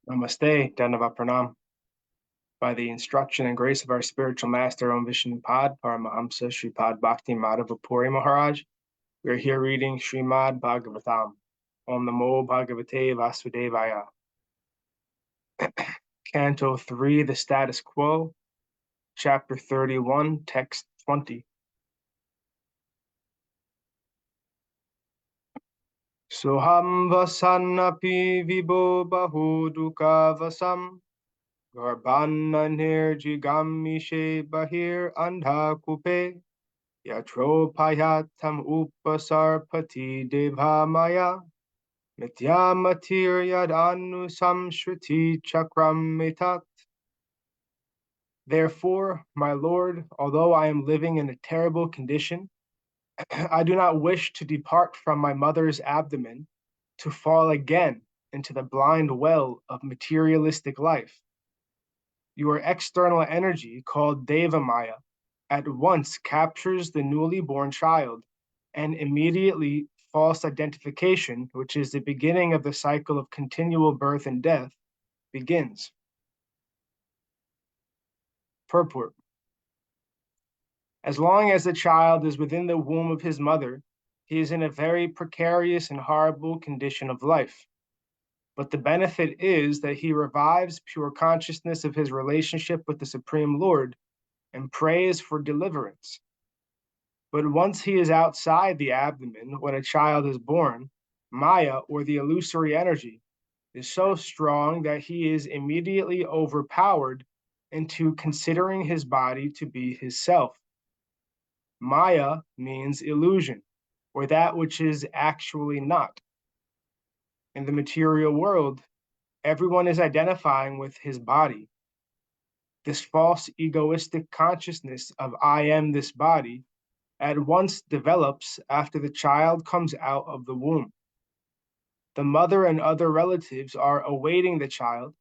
Namaste, Dandavat Pranam. By the instruction and grace of our spiritual master, Om Vishnupad, Paramahamsa, Sripad Bhakti Madhava Puri Maharaj, we are here reading Srimad Bhagavatam. Om Namo Bhagavate Vasudevaya. Canto 3, The Status Quo, Chapter 31, Text 20. Soham vasannapi vibo bahudukha vasam Garbhanna nirjigamishe bahir andha kupe Yatropayatam upasarpati devamaya Mityamatir samshruti chakram metat. Therefore, my Lord, although I am living in a terrible condition, I do not wish to depart from my mother's abdomen to fall again into the blind well of materialistic life. Your external energy, called Devamaya, at once captures the newly born child, and immediately false identification, which is the beginning of the cycle of continual birth and death, begins. Purport. As long as the child is within the womb of his mother, he is in a very precarious and horrible condition of life. But the benefit is that he revives pure consciousness of his relationship with the Supreme Lord and prays for deliverance. But once he is outside the abdomen, when a child is born, Maya, or the illusory energy, is so strong that he is immediately overpowered into considering his body to be his self. Maya means illusion, or that which is actually not. In the material world, everyone is identifying with his body. This false egoistic consciousness of I am this body at once develops after the child comes out of the womb. The mother and other relatives are awaiting the child,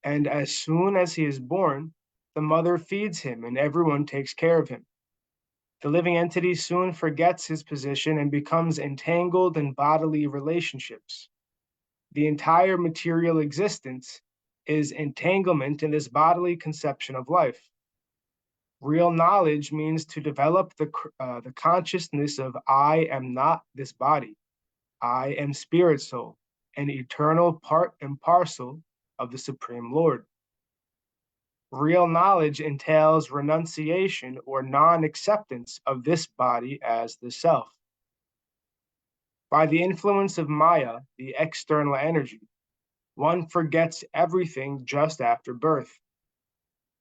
and as soon as he is born, the mother feeds him and everyone takes care of him. The living entity soon forgets his position and becomes entangled in bodily relationships. The entire material existence is entanglement in this bodily conception of life. Real knowledge means to develop the consciousness of I am not this body. I am spirit soul, an eternal part and parcel of the Supreme Lord. Real knowledge entails renunciation or non-acceptance of this body as the self. By the influence of Maya, the external energy, one forgets everything just after birth.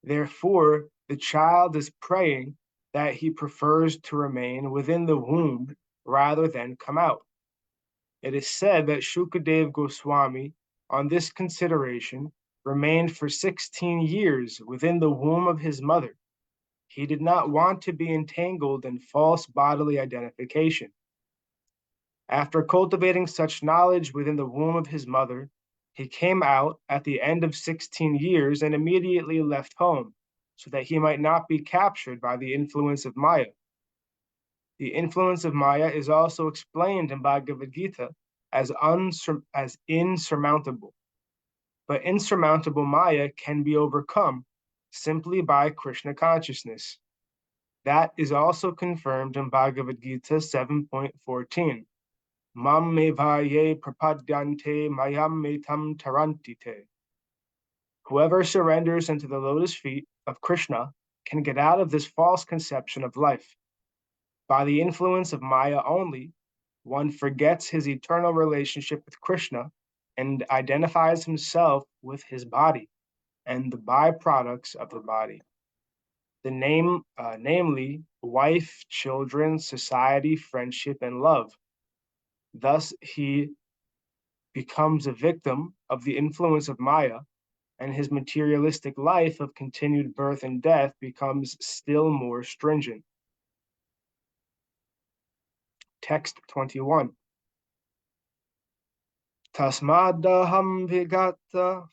Therefore, the child is praying that he prefers to remain within the womb rather than come out. It is said that Shukadev Goswami, on this consideration, remained for 16 years within the womb of his mother. He did not want to be entangled in false bodily identification. After cultivating such knowledge within the womb of his mother, he came out at the end of 16 years and immediately left home, so that he might not be captured by the influence of Maya. The influence of Maya is also explained in Bhagavad Gita as insurmountable. But insurmountable Maya can be overcome simply by Krishna consciousness. That is also confirmed in Bhagavad Gita 7.14. Mam me vaye prapadyante mayam metam tarantite. Whoever surrenders into the lotus feet of Krishna can get out of this false conception of life. By the influence of Maya only, one forgets his eternal relationship with Krishna and identifies himself with his body and the byproducts of the body. Namely, wife, children, society, friendship, and love. Thus, he becomes a victim of the influence of Maya, and his materialistic life of continued birth and death becomes still more stringent. Text 21. Tasmadaham vigata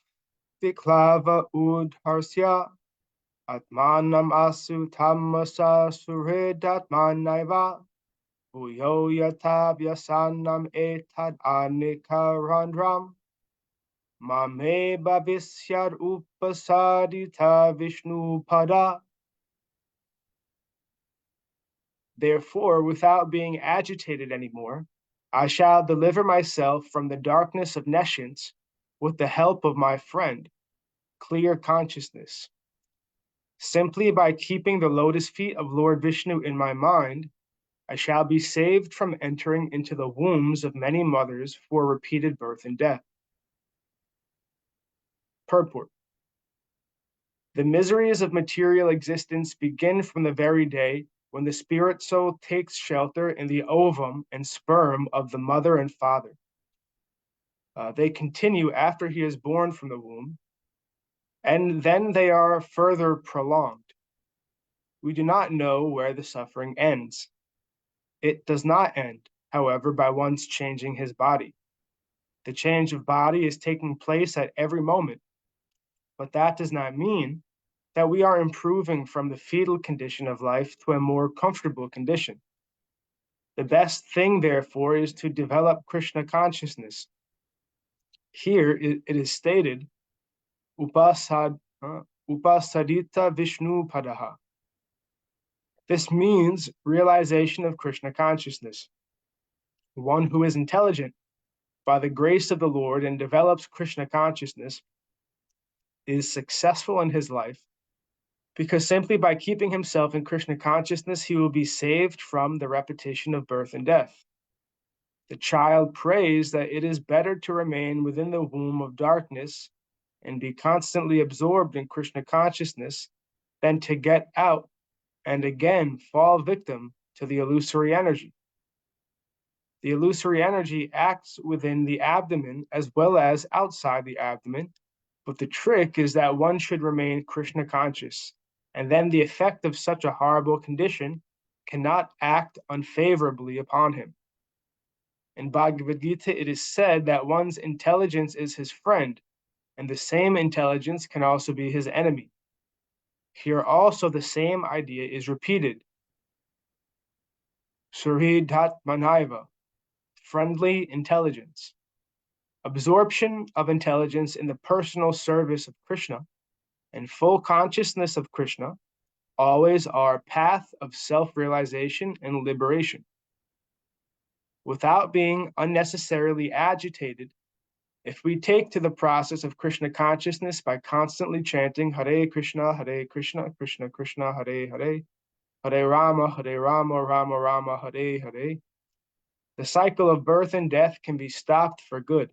viklava udharsya atmanam asu tamasa suhridatmanaiva Bhuyo yata vyasanam etad anikarandram Mame bhavisyad upasadita Vishnu pada. Therefore, without being agitated anymore, I shall deliver myself from the darkness of nescience with the help of my friend, clear consciousness. Simply by keeping the lotus feet of Lord Vishnu in my mind, I shall be saved from entering into the wombs of many mothers for repeated birth and death. Purport. The miseries of material existence begin from the very day when the spirit soul takes shelter in the ovum and sperm of the mother and father. They continue after he is born from the womb, and then they are further prolonged. We do not know where the suffering ends. It does not end, however, by one's changing his body. The change of body is taking place at every moment, but that does not mean that we are improving from the fetal condition of life to a more comfortable condition. The best thing, therefore, is to develop Krishna consciousness. Here it is stated, upasadita Vishnu padaha. This means realization of Krishna consciousness. One who is intelligent by the grace of the Lord and develops Krishna consciousness is successful in his life, because simply by keeping himself in Krishna consciousness, he will be saved from the repetition of birth and death. The child prays that it is better to remain within the womb of darkness and be constantly absorbed in Krishna consciousness than to get out and again fall victim to the illusory energy. The illusory energy acts within the abdomen as well as outside the abdomen, but the trick is that one should remain Krishna conscious, and then the effect of such a horrible condition cannot act unfavorably upon him. In Bhagavad Gita, it is said that one's intelligence is his friend, and the same intelligence can also be his enemy. Here also the same idea is repeated. Sridhara, friendly intelligence. Absorption of intelligence in the personal service of Krishna and full consciousness of Krishna always are path of self-realization and liberation. Without being unnecessarily agitated, if we take to the process of Krishna consciousness by constantly chanting Hare Krishna, Krishna Krishna, Hare Hare, Hare Rama, Rama Rama, Hare Hare, the cycle of birth and death can be stopped for good.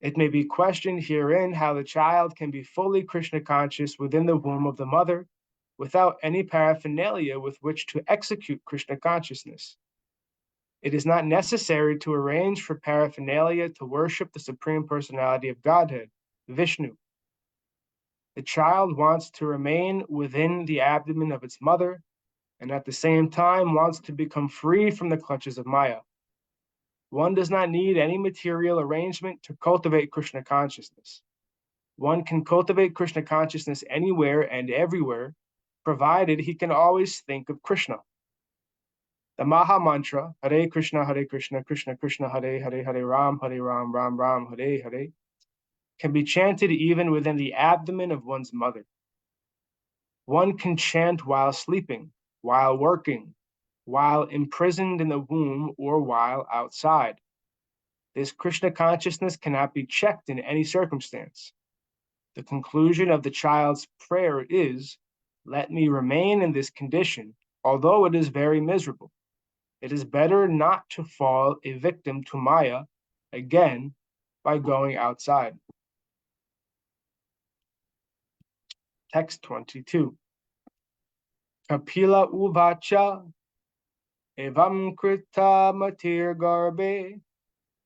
It may be questioned herein how the child can be fully Krishna conscious within the womb of the mother without any paraphernalia with which to execute Krishna consciousness. It is not necessary to arrange for paraphernalia to worship the Supreme Personality of Godhead, Vishnu. The child wants to remain within the abdomen of its mother and at the same time wants to become free from the clutches of Maya. One does not need any material arrangement to cultivate Krishna consciousness. One can cultivate Krishna consciousness anywhere and everywhere, provided he can always think of Krishna. The Maha Mantra, Hare Krishna, Krishna Krishna, Hare Hare, Hare Ram, Ram Ram, Hare Hare, can be chanted even within the abdomen of one's mother. One can chant while sleeping, while working, while imprisoned in the womb, or while outside. This Krishna consciousness cannot be checked in any circumstance. The conclusion of the child's prayer is, let me remain in this condition, although it is very miserable. It is better not to fall a victim to Maya again by going outside. Text 22. Kapila uvacha evam krita matir garbe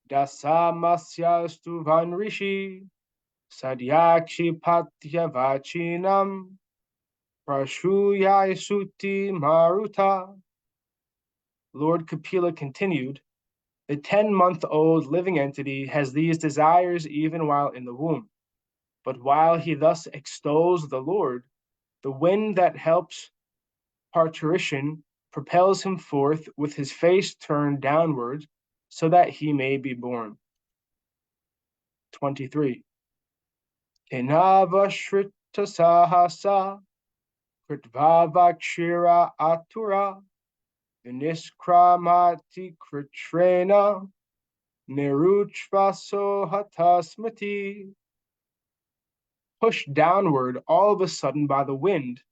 dasamasyastu van rishi sadyakshi patya vachinam prashuyai suti maruta. Lord Kapila continued, the 10-month-old living entity has these desires even while in the womb. But while he thus extols the Lord, the wind that helps parturition propels him forth with his face turned downwards so that he may be born. 23. Kenava shrita sahasa kritvavakshira atura viniskramati kritrena niruchvaso hatasmati. Pushed downward all of a sudden by the wind,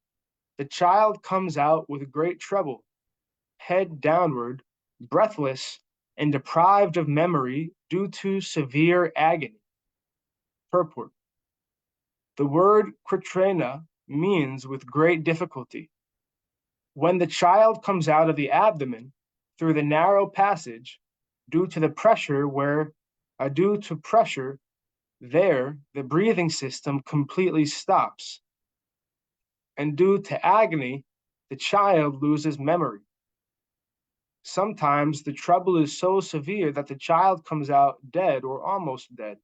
the child comes out with great trouble, head downward, breathless, and deprived of memory due to severe agony. Purport. The word kritrena means with great difficulty. When the child comes out of the abdomen through the narrow passage, due to pressure there, the breathing system completely stops. And due to agony, the child loses memory. Sometimes the trouble is so severe that the child comes out dead or almost dead.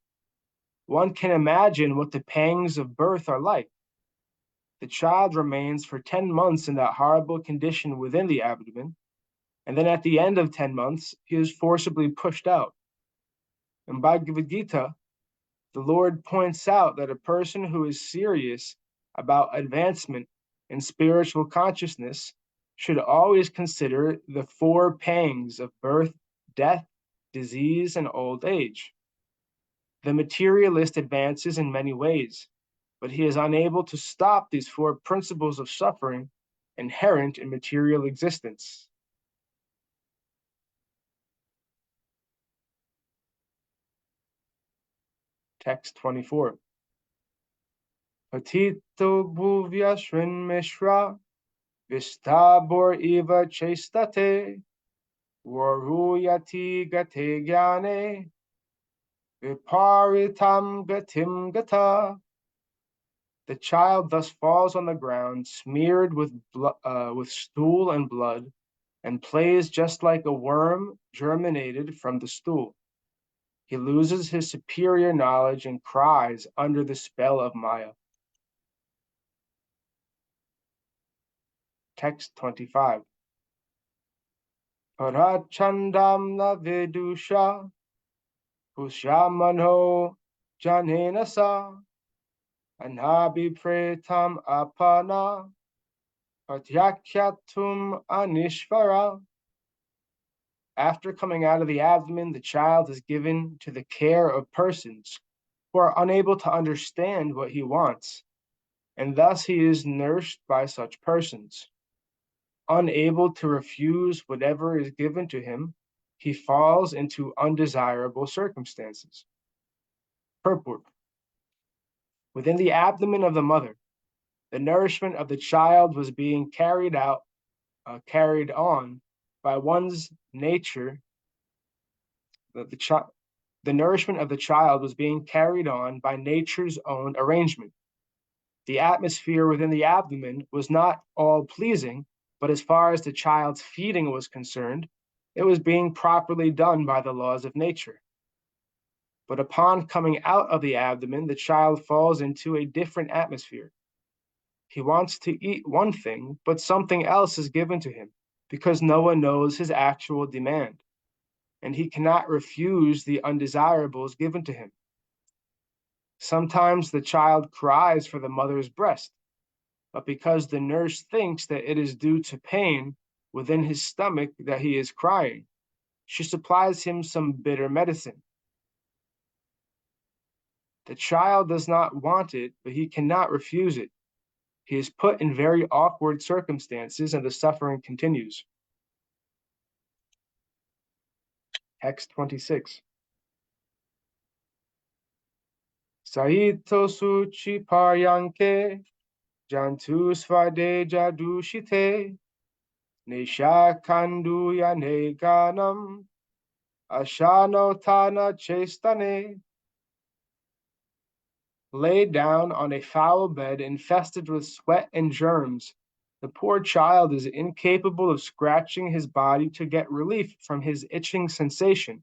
One can imagine what the pangs of birth are like. The child remains for 10 months in that horrible condition within the abdomen, and then at the end of 10 months, he is forcibly pushed out. In Bhagavad Gita, the Lord points out that a person who is serious about advancement in spiritual consciousness should always consider the 4 pangs of birth, death, disease, and old age. The materialist advances in many ways, but he is unable to stop these 4 principles of suffering inherent in material existence. Text 24. Patito bhuvya shrin mishra vistabor eva chestate varuyati gate gyane viparitam gatim gata. The child thus falls on the ground, smeared with stool and blood, and plays just like a worm germinated from the stool. He loses his superior knowledge and cries under the spell of Maya. Text 25. Parachandam na vidusha pushamano janena sa anhabi pretam apana patyakyatum anishvara. After coming out of the abdomen, the child is given to the care of persons who are unable to understand what he wants, and thus he is nursed by such persons. Unable to refuse whatever is given to him, he falls into undesirable circumstances. Purport. Within the abdomen of the mother, the nourishment of the child was being carried on by one's nature. The nourishment of the child was being carried on by nature's own arrangement. The atmosphere within the abdomen was not all pleasing, but as far as the child's feeding was concerned, it was being properly done by the laws of nature. But upon coming out of the abdomen, the child falls into a different atmosphere. He wants to eat one thing, but something else is given to him because no one knows his actual demand, and he cannot refuse the undesirables given to him. Sometimes the child cries for the mother's breast, but because the nurse thinks that it is due to pain within his stomach that he is crying, she supplies him some bitter medicine. The child does not want it, but he cannot refuse it. He is put in very awkward circumstances, and the suffering continues. Text 26. Saito suchi paryanke jantu svade jadushite nesha kanduya neganam ashano tana chestane. Laid down on a foul bed infested with sweat and germs, the poor child is incapable of scratching his body to get relief from his itching sensation,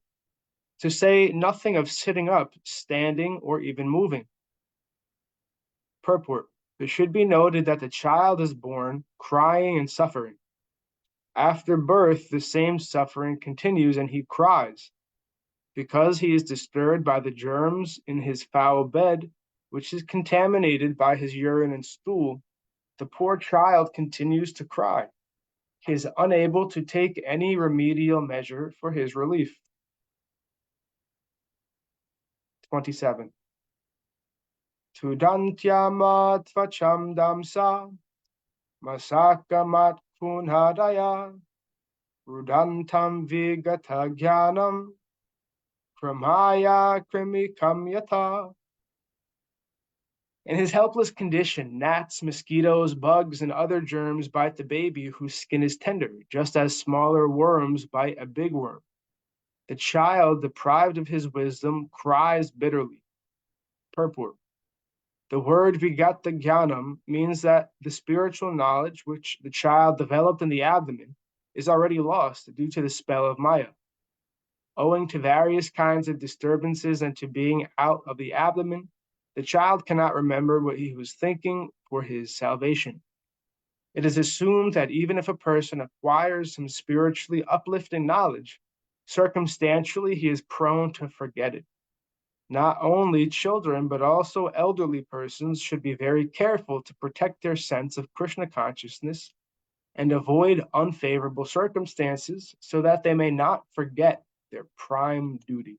to say nothing of sitting up, standing, or even moving. Purport. It should be noted that the child is born crying and suffering. After birth, the same suffering continues and he cries. Because he is disturbed by the germs in his foul bed, which is contaminated by his urine and stool, the poor child continues to cry. He is unable to take any remedial measure for his relief. 27. Tudantyama tvacham damsa masakamat punhadaya rudantam vigata jnanam kramaya krimikam yata. In his helpless condition, gnats, mosquitoes, bugs, and other germs bite the baby whose skin is tender, just as smaller worms bite a big worm. The child, deprived of his wisdom, cries bitterly. Purport. The word vigata jnanam means that the spiritual knowledge which the child developed in the abdomen is already lost due to the spell of Maya. Owing to various kinds of disturbances and to being out of the abdomen, the child cannot remember what he was thinking for his salvation. It is assumed that even if a person acquires some spiritually uplifting knowledge, circumstantially he is prone to forget it. Not only children, but also elderly persons should be very careful to protect their sense of Krishna consciousness and avoid unfavorable circumstances so that they may not forget their prime duty.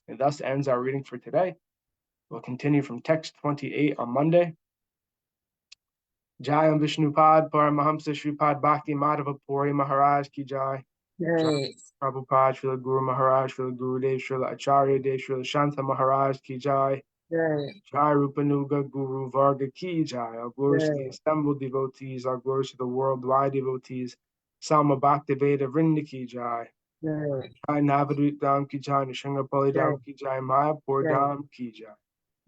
And thus ends our reading for today. We'll continue from text 28 on Monday. Jayam Vishnupad Paramahamsa Sripad Bhakti Madhava Puri Maharaj Ki Jai. Jai Prabhupada Srila Guru Maharaj Srila Guru Dev Srila Acharya Dev Srila Shanta Maharaj Ki Jai. Jai Rupanuga Guru Varga Ki Jai. Our glories to the assembled devotees, our glories to the worldwide devotees. Sama Bhaktiveda Vrinda Ki Jai. Jai Navadvip Dham Ki Jai. Nishangapali Dham Ki Jai. Mayapur Dham Ki Jai.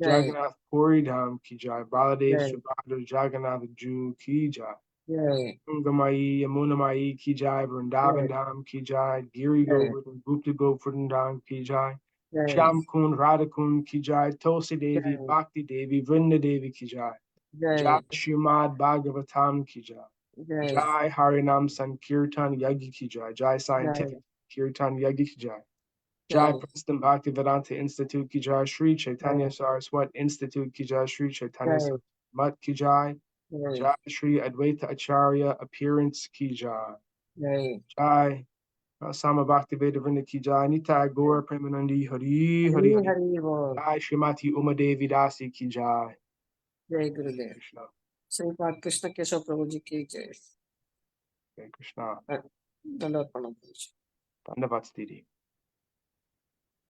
Jagannath Puri Dham Ki Jai. Baladev Subhadra Jagannath Ju Ki Jai. Gangamayi Yamunamayi Ki Jai. Vrindavan Dham Ki Jai. Giri Govardhan Gupta Govardhan Dham Ki Jai. Shyam Kund Radha Kund Ki Jai. Tulsi Devi Bhakti Devi Vrinda Devi Ki Jai. Jai Srimad Bhagavatam Ki Jai. Jai Harinam Sankirtan Yagi Ki Jai. Jai Scientific Kirtan Yagi Ki Jai. Jai Princeton Bhaktivedanta Institute Ki Jai. Shri Chaitanya Saraswat Institute Ki Jai. Shri Chaitanya Mat Ki Jai. Jai Shri Advaita Acharya Appearance Ki Jai. Jai Sama Bhaktiveda Vrinda Ki Jai. Nitai Gaura Premanandi Hari Hari Hari. Jai Srimati Uma Devi Dasi Ki Jai. Jai Gurudev. Sripad Krishna Keshav Prabhuji Ki Jai. Jai Krishna. Dandavat Pranam. Dandavat Stiti.